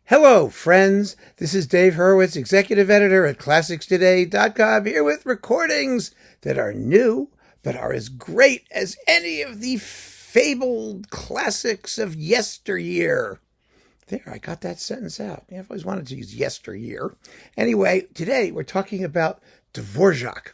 Hello, friends. This is Dave Hurwitz, executive editor at ClassicsToday.com, here with recordings that are new but are as great as any of the fabled classics of yesteryear. There, I got that sentence out. I've always wanted to use yesteryear. Anyway, today we're talking about Dvorak,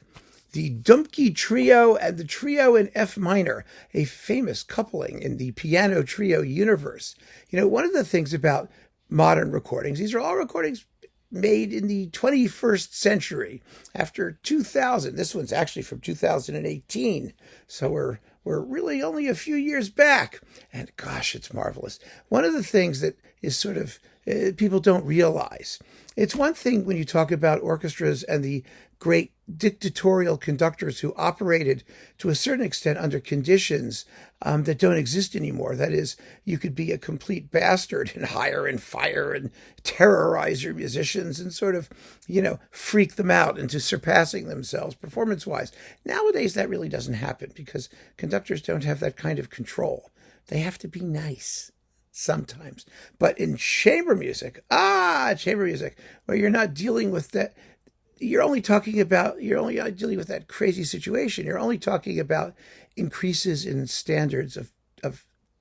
the Dumky trio and the trio in F minor, a famous coupling in the piano trio universe. One of the things about modern recordings, these are all recordings made in the 21st century after 2000. This one's actually from 2018. So we're really only a few years back. And gosh, it's marvelous. One of the things that is sort of people don't realize, it's one thing when you talk about orchestras and the great dictatorial conductors who operated to a certain extent under conditions that don't exist anymore. That is, you could be a complete bastard and hire and fire and terrorize your musicians and sort of, freak them out into surpassing themselves performance-wise. Nowadays, that really doesn't happen because conductors don't have that kind of control. They have to be nice sometimes. But in chamber music, where you're not dealing with that, you're only dealing with that crazy situation. You're only talking about increases in standards of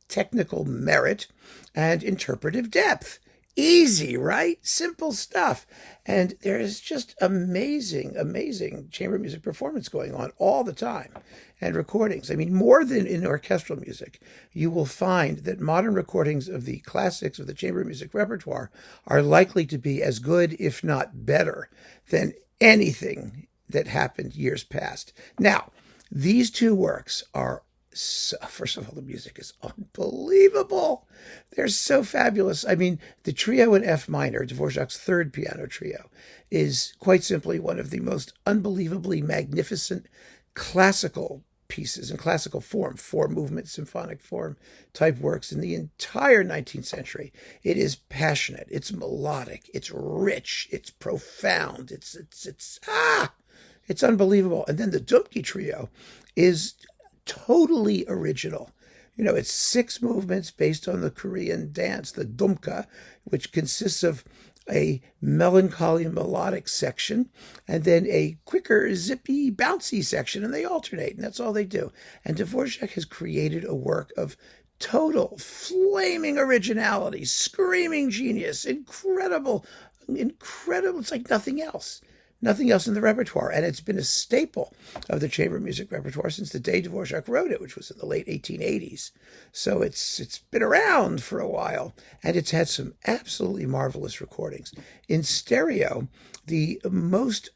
technical merit and interpretive depth. Easy, right? Simple stuff. And there is just amazing chamber music performance going on all the time. And recordings. I mean, more than in orchestral music, you will find that modern recordings of the classics of the chamber music repertoire are likely to be as good, if not better, than anything that happened years past. Now, these two works are, first of all, the music is unbelievable. They're so fabulous. I mean, the trio in F minor, Dvorak's third piano trio, is quite simply one of the most unbelievably magnificent classical pieces in classical form, four-movement symphonic form type works in the entire 19th century. It is passionate, it's melodic, it's rich, it's profound, it's unbelievable. And then the Dumky trio is totally original. It's 6 movements based on the Korean dance, the Dumka, which consists of a melancholy melodic section and then a quicker, zippy, bouncy section, and they alternate, and that's all they do. And Dvorak has created a work of total, flaming originality, screaming genius, incredible. It's like nothing else in the repertoire. And it's been a staple of the chamber music repertoire since the day Dvorak wrote it, which was in the late 1880s. So it's been around for a while, and it's had some absolutely marvelous recordings. In stereo, the most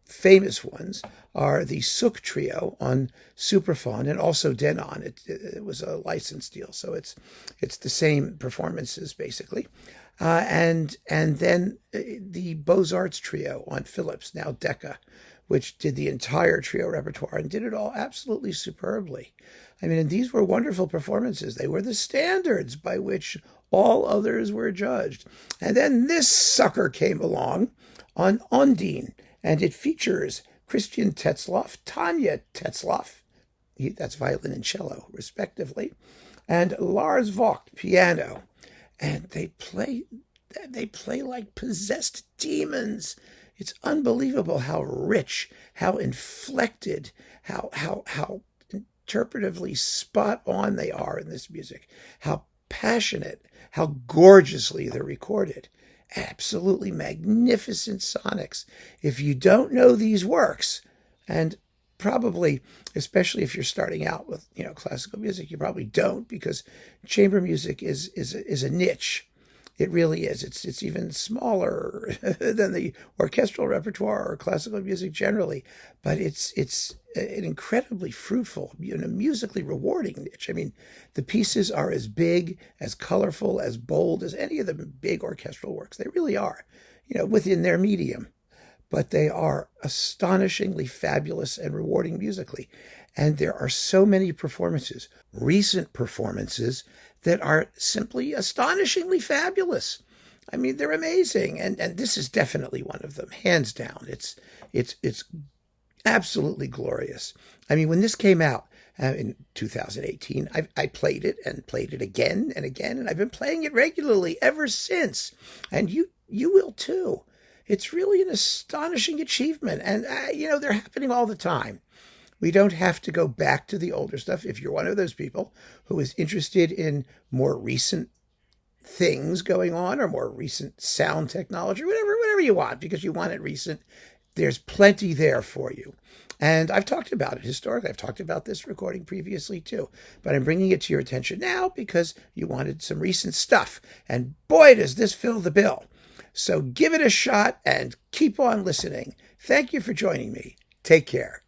famous ones are the Suk trio on Supraphon and also Denon. It was a licensed deal, so it's the same performances basically. And then the Beaux-Arts trio on Philips, now Decca, which did the entire trio repertoire and did it all absolutely superbly. I mean, and these were wonderful performances. They were the standards by which all others were judged. And then this sucker came along on Ondine, and it features Christian Tetzlaff, Tanya Tetzlaff, that's violin and cello, respectively, and Lars Vogt, piano. And they play like possessed demons. It's unbelievable how rich, how inflected, how interpretively spot on they are in this music, how passionate, how gorgeously they're recorded. Absolutely magnificent sonics. If you don't know these works, and probably, especially if you're starting out with classical music, you probably don't, because chamber music is a niche. It really is. It's even smaller than the orchestral repertoire or classical music generally, but it's an incredibly fruitful, musically rewarding niche. I mean, the pieces are as big, as colorful, as bold as any of the big orchestral works. They really are, within their medium. But they are astonishingly fabulous and rewarding musically. And there are so many performances, recent performances, that are simply astonishingly fabulous. I mean, they're amazing. And this is definitely one of them, hands down. It's absolutely glorious. I mean, when this came out, in 2018. I played it and played it again and again, and I've been playing it regularly ever since. And you will too. It's really an astonishing achievement, and they're happening all the time. We don't have to go back to the older stuff. If you're one of those people who is interested in more recent things going on or more recent sound technology, whatever you want, because you want it recent, there's plenty there for you. And I've talked about it historically. I've talked about this recording previously too, but I'm bringing it to your attention now because you wanted some recent stuff. And boy, does this fill the bill. So give it a shot and keep on listening. Thank you for joining me. Take care.